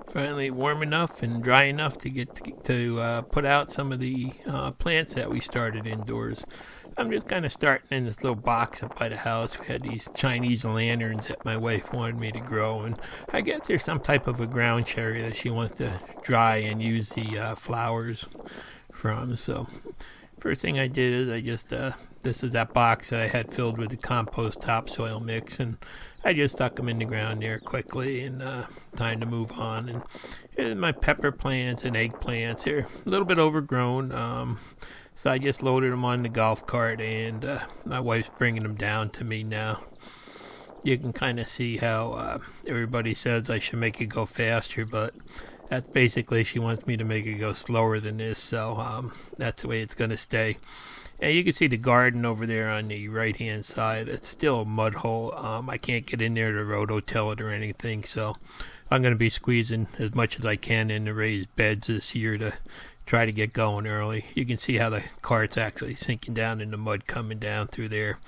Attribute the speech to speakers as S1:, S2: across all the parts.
S1: finally warm enough and dry enough to put out some of the plants that we started indoors. I'm just kind of starting in this little box up by the house. We had these Chinese lanterns that my wife wanted me to grow, and I guess there's some type of a ground cherry that she wants to dry and use the flowers from. So first thing I did is I just this is that box that I had filled with the compost topsoil mix, and I just stuck them in the ground there quickly, and time to move on. And here's my pepper plants and eggplants. They're a little bit overgrown, so I just loaded them on the golf cart, and my wife's bringing them down to me now. You can kind of see how everybody says I should make it go faster, but that's basically she wants me to make it go slower than this, so that's the way it's going to stay. And you can see the garden over there on the right-hand side. It's still a mud hole. I can't get in there to rototill it or anything, so I'm going to be squeezing as much as I can in the raised beds this year to try to get going early. You can see how the cart's actually sinking down in the mud coming down through there.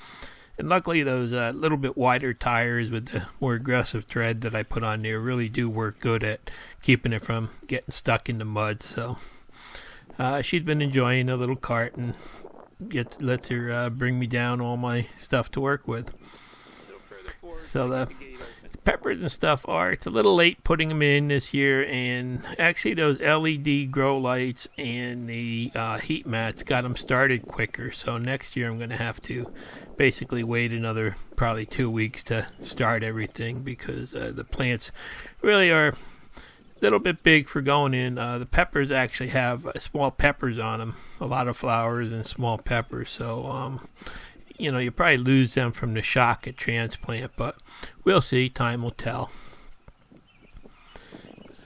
S1: And luckily those little bit wider tires with the more aggressive tread that I put on there really do work good at keeping it from getting stuck in the mud. So she's been enjoying the little cart, and lets her bring me down all my stuff to work with. So the peppers and stuff it's a little late putting them in this year, and actually those LED grow lights and the heat mats got them started quicker. So next year I'm going to have to basically wait another probably 2 weeks to start everything, because the plants really are a little bit big for going in. The peppers actually have small peppers on them, a lot of flowers and small peppers, so you probably lose them from the shock at transplant, but we'll see. Time will tell.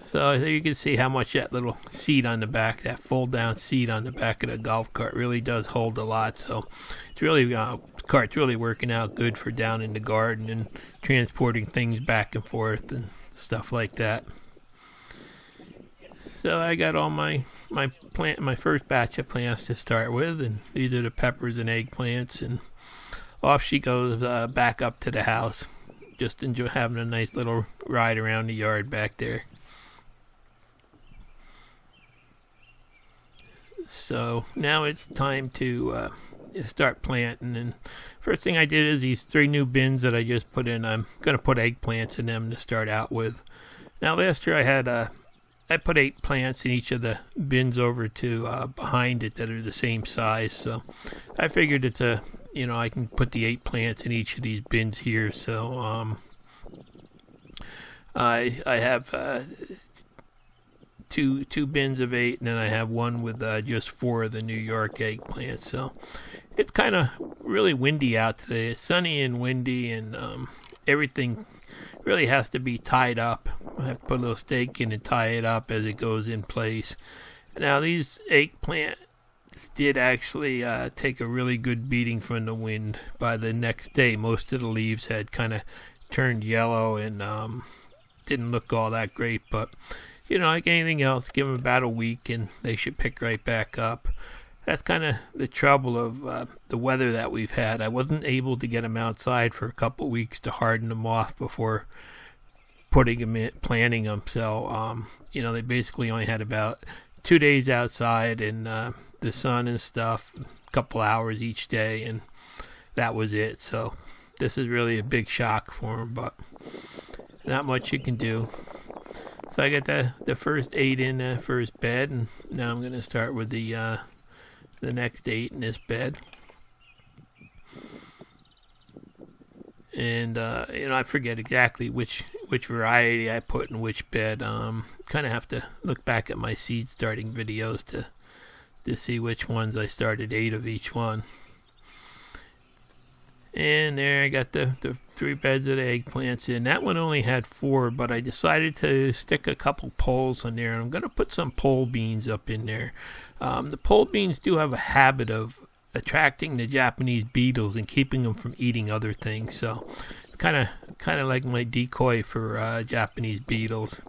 S1: So there you can see how much that little seat on the back, that fold down seat on the back of the golf cart, really does hold a lot. So it's really the cart's really working out good for down in the garden and transporting things back and forth and stuff like that. So I got all my first batch of plants to start with, and these are the peppers and eggplants, and off she goes back up to the house. Just enjoy having a nice little ride around the yard back there. So now it's time to start planting, and first thing I did is these 3 new bins that I just put in. I'm going to put eggplants in them to start out with. Now last year I put 8 plants in each of the bins over to behind it that are the same size. So I figured it's I can put the 8 plants in each of these bins here. So I have two bins of 8, and then I have one with just 4 of the New York eggplants. So it's kind of really windy out today. It's sunny and windy, and everything really has to be tied up. I have to put a little stake in and tie it up as it goes in place. Now these eggplants did actually take a really good beating from the wind. By the next day, most of the leaves had kind of turned yellow and didn't look all that great. But like anything else, give them about a week and they should pick right back up. That's kind of the trouble of the weather that we've had. I wasn't able to get them outside for a couple weeks to harden them off before putting them in, planting them. So, they basically only had about 2 days outside and the sun and stuff, a couple hours each day, and that was it. So this is really a big shock for them, but not much you can do. So I got the first 8 in the first bed, and now I'm going to start with the next 8 in this bed. And I forget exactly which variety I put in which bed. Kind of have to look back at my seed starting videos to see which ones I started 8 of each one. And there I got the 3 beds of the eggplants in. That one only had 4, but I decided to stick a couple poles in there. I'm going to put some pole beans up in there. The pole beans do have a habit of attracting the Japanese beetles and keeping them from eating other things. So it's kind of like my decoy for Japanese beetles.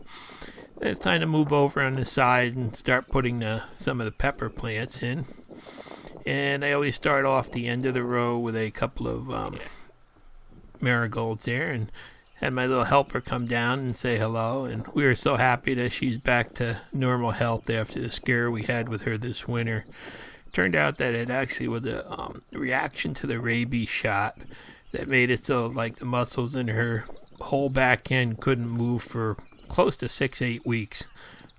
S1: And it's time to move over on the side and start putting some of the pepper plants in. And I always start off the end of the row with a couple of marigolds there, and had my little helper come down and say hello, and we were so happy that she's back to normal health after the scare we had with her this winter. Turned out that it actually was a reaction to the rabies shot that made it so like the muscles in her whole back end couldn't move for close to 6-8 weeks.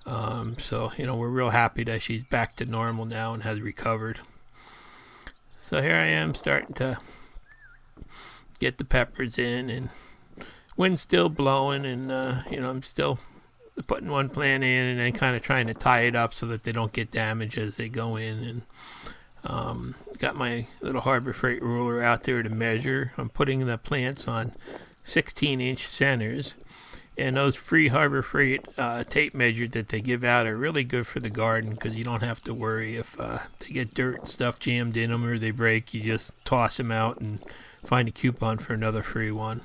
S1: So we're real happy that she's back to normal now and has recovered. So here I am starting to get the peppers in, and wind's still blowing, and I'm still putting one plant in and then kind of trying to tie it up so that they don't get damaged as they go in. And got my little Harbor Freight ruler out there to measure. I'm putting the plants on 16-inch centers, and those free Harbor Freight tape measures that they give out are really good for the garden because you don't have to worry if they get dirt and stuff jammed in them or they break. You just toss them out and find a coupon for another free one.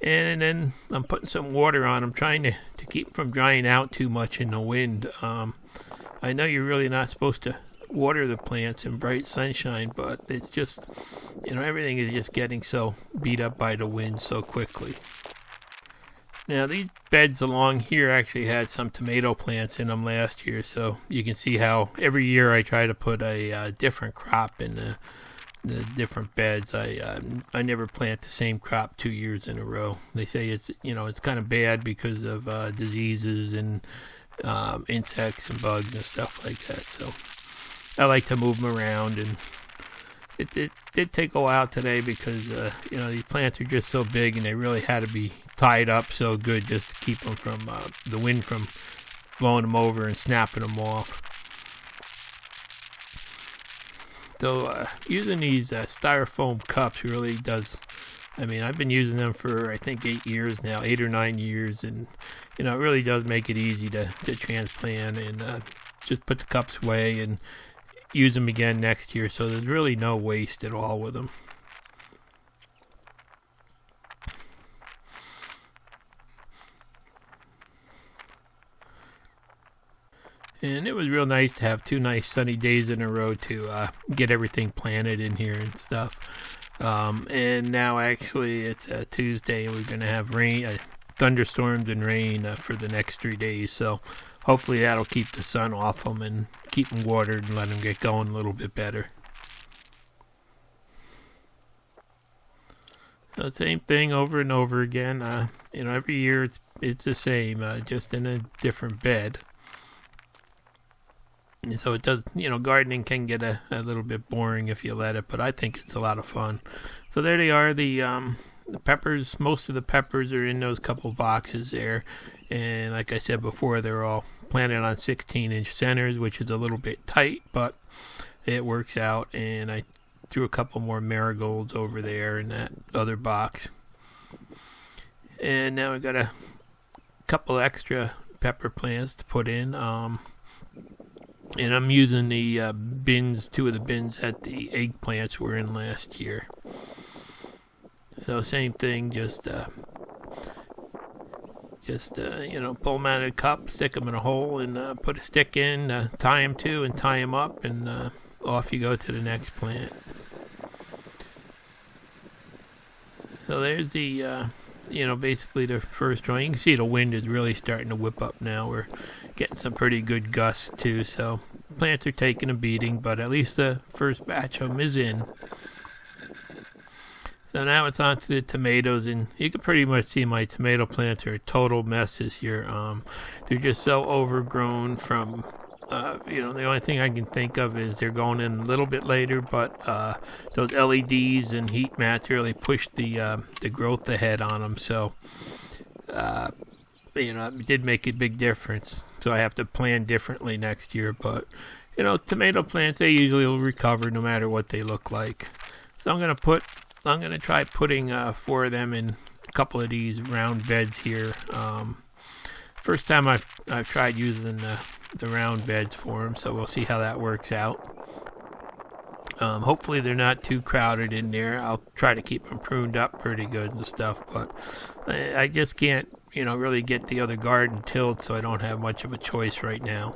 S1: And then I'm putting some water on them, trying to keep them from drying out too much in the wind. I know you're really not supposed to water the plants in bright sunshine, but it's just, everything is just getting so beat up by the wind so quickly. Now, these beds along here actually had some tomato plants in them last year, so you can see how every year I try to put a different crop in the different beds. I never plant the same crop 2 years in a row. They say it's kind of bad because of diseases and insects and bugs and stuff like that. So I like to move them around, and it did take a while today because these plants are just so big and they really had to be tied up so good just to keep them from the wind from blowing them over and snapping them off. So using these styrofoam cups really does, I've been using them for I think 8 years now, 8 or 9 years, and it really does make it easy to transplant and just put the cups away and use them again next year, so there's really no waste at all with them. And it was real nice to have 2 nice sunny days in a row to get everything planted in here and stuff. And now actually it's Tuesday, and we're going to have rain, thunderstorms and rain for the next 3 days. So hopefully that'll keep the sun off them and keep them watered and let them get going a little bit better. So same thing over and over again. Every year it's the same, just in a different bed. And so it does, gardening can get a little bit boring if you let it, but I think it's a lot of fun. So there they are, the peppers. Most of the peppers are in those couple boxes there. And like I said before, they're all planted on 16-inch centers, which is a little bit tight, but it works out. And I threw a couple more marigolds over there in that other box. And now I've got a couple extra pepper plants to put in. And I'm using the bins, 2 of the bins that the eggplants were in last year. So same thing, just pull them out of the cup, stick them in a hole, and put a stick in, tie them to, and tie them up, and off you go to the next plant. So there's the, basically the first drawing. You can see the wind is really starting to whip up now. We're getting some pretty good gusts too, so plants are taking a beating, but at least the first batch of them is in. So now it's on to the tomatoes, and you can pretty much see my tomato plants are a total mess this year. They're just so overgrown from, the only thing I can think of is they're going in a little bit later, but those LEDs and heat mats really pushed the growth ahead on them, so it did make a big difference. So I have to plan differently next year, but tomato plants, they usually will recover no matter what they look like. So I'm gonna try putting 4 of them in a couple of these round beds here. First time I've tried using the round beds for them, so we'll see how that works out. Hopefully they're not too crowded in there. I'll try to keep them pruned up pretty good and stuff, but I just can't really get the other garden tilled, so I don't have much of a choice right now.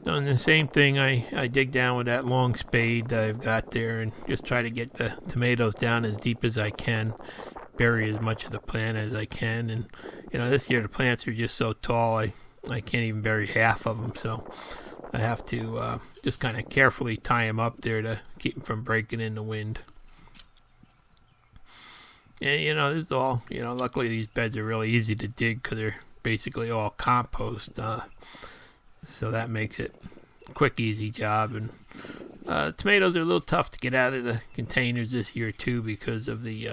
S1: Doing the same thing, I dig down with that long spade that I've got there and just try to get the tomatoes down as deep as I can, bury as much of the plant as I can. And this year the plants are just so tall, I can't even bury half of them, so I have to just kind of carefully tie them up there to keep them from breaking in the wind. And this is all, luckily these beds are really easy to dig because they're basically all compost, so that makes it a quick, easy job. And tomatoes are a little tough to get out of the containers this year too because of the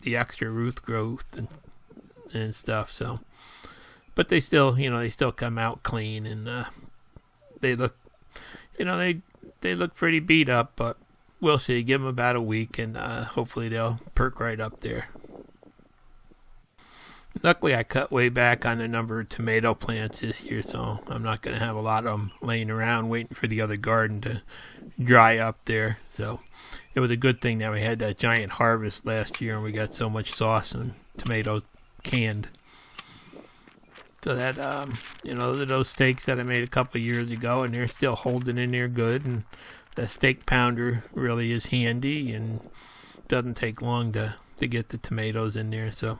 S1: extra root growth and stuff. So, but they still, they still come out clean, and they look, they look pretty beat up. But we'll see. Give them about a week, and hopefully they'll perk right up there. Luckily, I cut way back on the number of tomato plants this year, so I'm not going to have a lot of them laying around waiting for the other garden to dry up there. So it was a good thing that we had that giant harvest last year and we got so much sauce and tomatoes canned. So that, those are those steaks that I made a couple of years ago, and they're still holding in there good. And the steak pounder really is handy and doesn't take long to get the tomatoes in there. So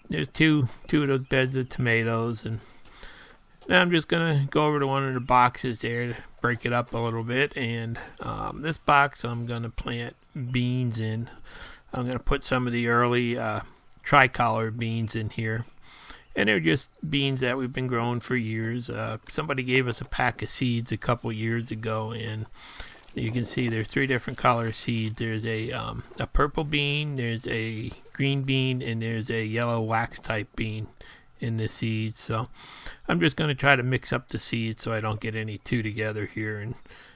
S1: there's two of those beds of tomatoes, and now I'm just gonna go over to one of the boxes there to break it up a little bit. And this box I'm gonna plant beans in. I'm gonna put some of the early tricolor beans in here, and they're just beans that we've been growing for years. Somebody gave us a pack of seeds a couple years ago, and you can see there's 3 different color seeds. There's a purple bean, there's a green bean, and there's a yellow wax type bean in the seeds. So I'm just going to try to mix up the seeds so I don't get any two together here, and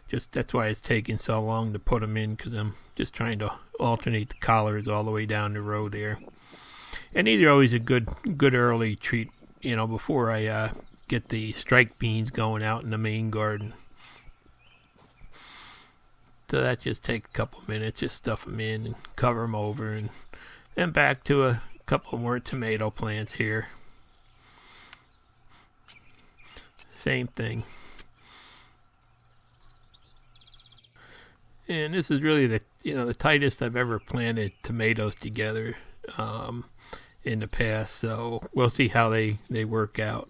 S1: just that's why it's taking so long to put them in, because I'm just trying to alternate the collars all the way down the row there. And these are always a good early treat, before I get the strike beans going out in the main garden. So that just takes a couple minutes, just stuff them in and cover them over, and then back to a couple more tomato plants here. Same thing. And this is really the tightest I've ever planted tomatoes together in the past, so we'll see how they work out.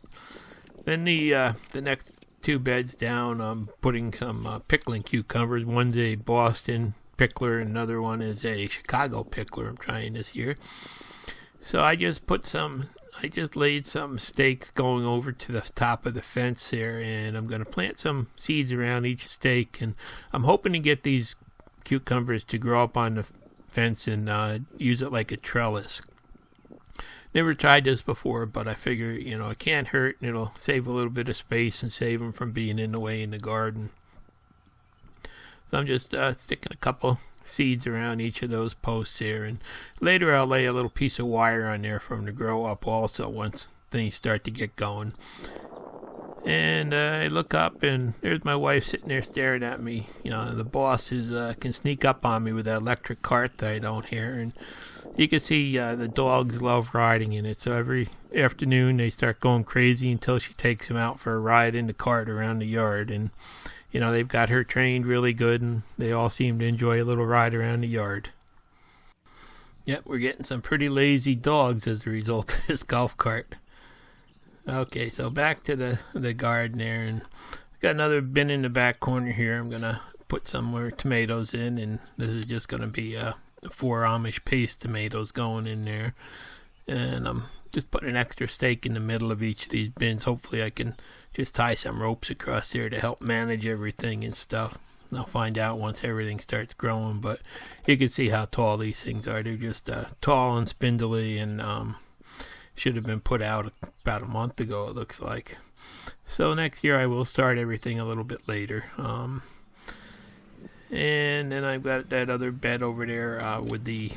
S1: Then the next 2 beds down, I'm putting some pickling cucumbers. One's a Boston pickler, and another one is a Chicago pickler I'm trying this year. So I just laid some stakes going over to the top of the fence there, and I'm going to plant some seeds around each stake, and I'm hoping to get these cucumbers to grow up on the fence and use it like a trellis. Never tried this before, but I figure, it can't hurt, and it'll save a little bit of space and save them from being in the way in the garden. So I'm just sticking a couple seeds around each of those posts here, and later I'll lay a little piece of wire on there for them to grow up also once things start to get going. And I look up, and there's my wife sitting there staring at me. The boss can sneak up on me with that electric cart that I don't hear, and you can see the dogs love riding in it. So every afternoon they start going crazy until she takes them out for a ride in the cart around the yard. And they've got her trained really good, and they all seem to enjoy a little ride around the yard. Yep, we're getting some pretty lazy dogs as a result of this golf cart. Okay, so back to the garden there, and I've got another bin in the back corner here. I'm going to put some more tomatoes in, and this is just going to be 4 Amish paste tomatoes going in there. And I'm just putting an extra stake in the middle of each of these bins. Hopefully I can just tie some ropes across there to help manage everything and stuff. I'll find out once everything starts growing, but you can see how tall these things are. They're just tall and spindly, and should have been put out about a month ago, it looks like. So next year I will start everything a little bit later. And then I've got that other bed over there with the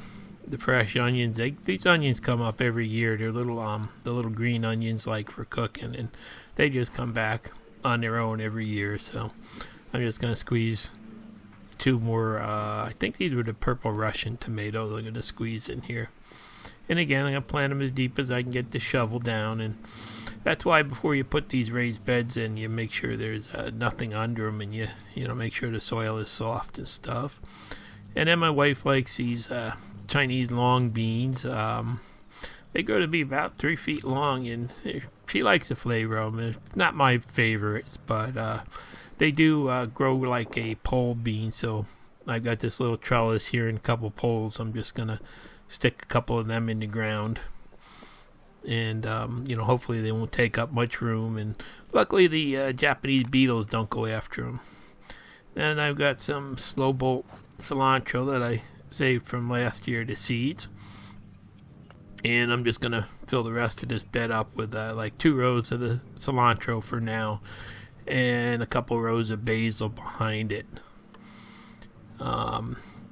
S1: fresh onions. These onions come up every year. They're the little green onions like for cooking, and they just come back on their own every year. So I'm just going to squeeze 2 more. I think these were the purple Russian tomatoes I'm going to squeeze in here. And again, I'm going to plant them as deep as I can get the shovel down. And that's why before you put these raised beds in, you make sure there's nothing under them, and you make sure the soil is soft and stuff. And then my wife likes these Chinese long beans. They grow to be about 3 feet long, and she likes the flavor of them. It's not my favorites, but they do grow like a pole bean. So I've got this little trellis here and a couple poles. I'm just gonna stick a couple of them in the ground, and hopefully they won't take up much room. And luckily the Japanese beetles don't go after them. And I've got some slow bolt cilantro that I saved from last year, the seeds. And I'm just going to fill the rest of this bed up with like 2 rows of the cilantro for now, and a couple rows of basil behind it.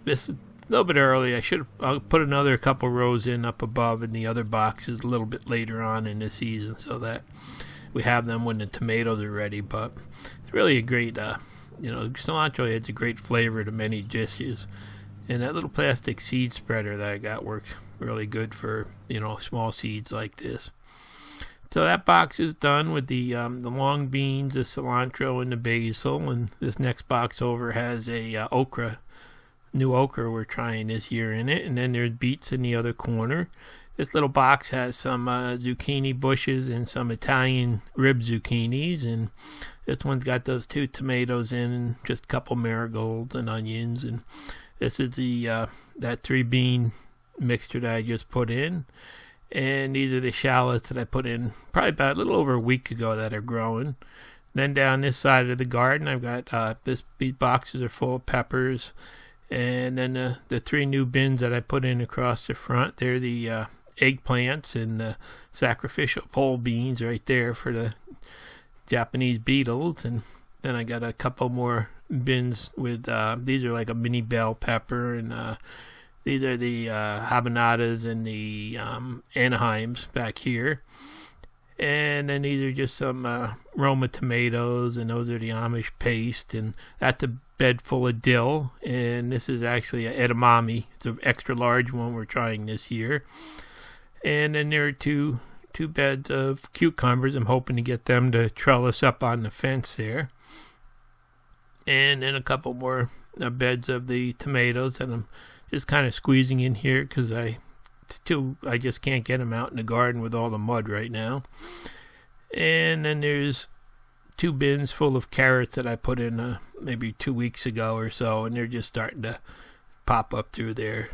S1: This is a little bit early. I'll put another couple rows in up above in the other boxes a little bit later on in the season, so that we have them when the tomatoes are ready. But it's really a great, cilantro adds a great flavor to many dishes. And that little plastic seed spreader that I got works really good for, small seeds like this. So that box is done with the long beans, the cilantro, and the basil. And this next box over has a new okra we're trying this year in it. And then there's beets in the other corner. This little box has some zucchini bushes and some Italian rib zucchinis. And this one's got those 2 tomatoes in, and just a couple marigolds and onions. And this is the that 3 bean mixture that I just put in, and these are the shallots that I put in probably about a little over a week ago that are growing. Then down this side of the garden, I've got these boxes are full of peppers, and then the 3 new bins that I put in across the front, they're the eggplants and the sacrificial pole beans right there for the Japanese beetles. And then I got a couple more bins with these are like a mini bell pepper, and these are the habanadas and the Anaheims back here. And then these are just some Roma tomatoes, and those are the Amish paste. And that's a bed full of dill. And this is actually an edamame. It's an extra large one we're trying this year. And then there are two beds of cucumbers. I'm hoping to get them to trellis up on the fence there. And then a couple more beds of the tomatoes that I'm just kind of squeezing in here because I just can't get them out in the garden with all the mud right now. And then there's 2 bins full of carrots that I put in maybe 2 weeks ago or so, and they're just starting to pop up through there.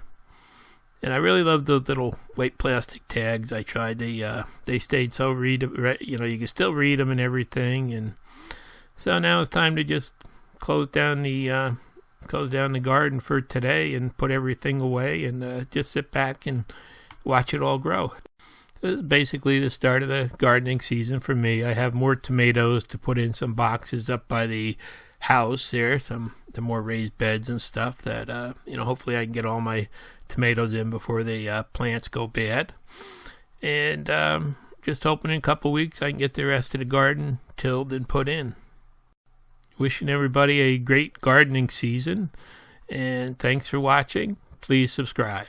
S1: And I really love those little white plastic tags. I tried. They stayed so you can still read them and everything. And so now it's time to just close down the garden for today and put everything away, and just sit back and watch it all grow. This is basically the start of the gardening season for me. I have more tomatoes to put in some boxes up by the house there, the more raised beds and stuff that hopefully I can get all my tomatoes in before the plants go bad. And just hoping in a couple weeks I can get the rest of the garden tilled and put in. Wishing everybody a great gardening season, and thanks for watching. Please subscribe.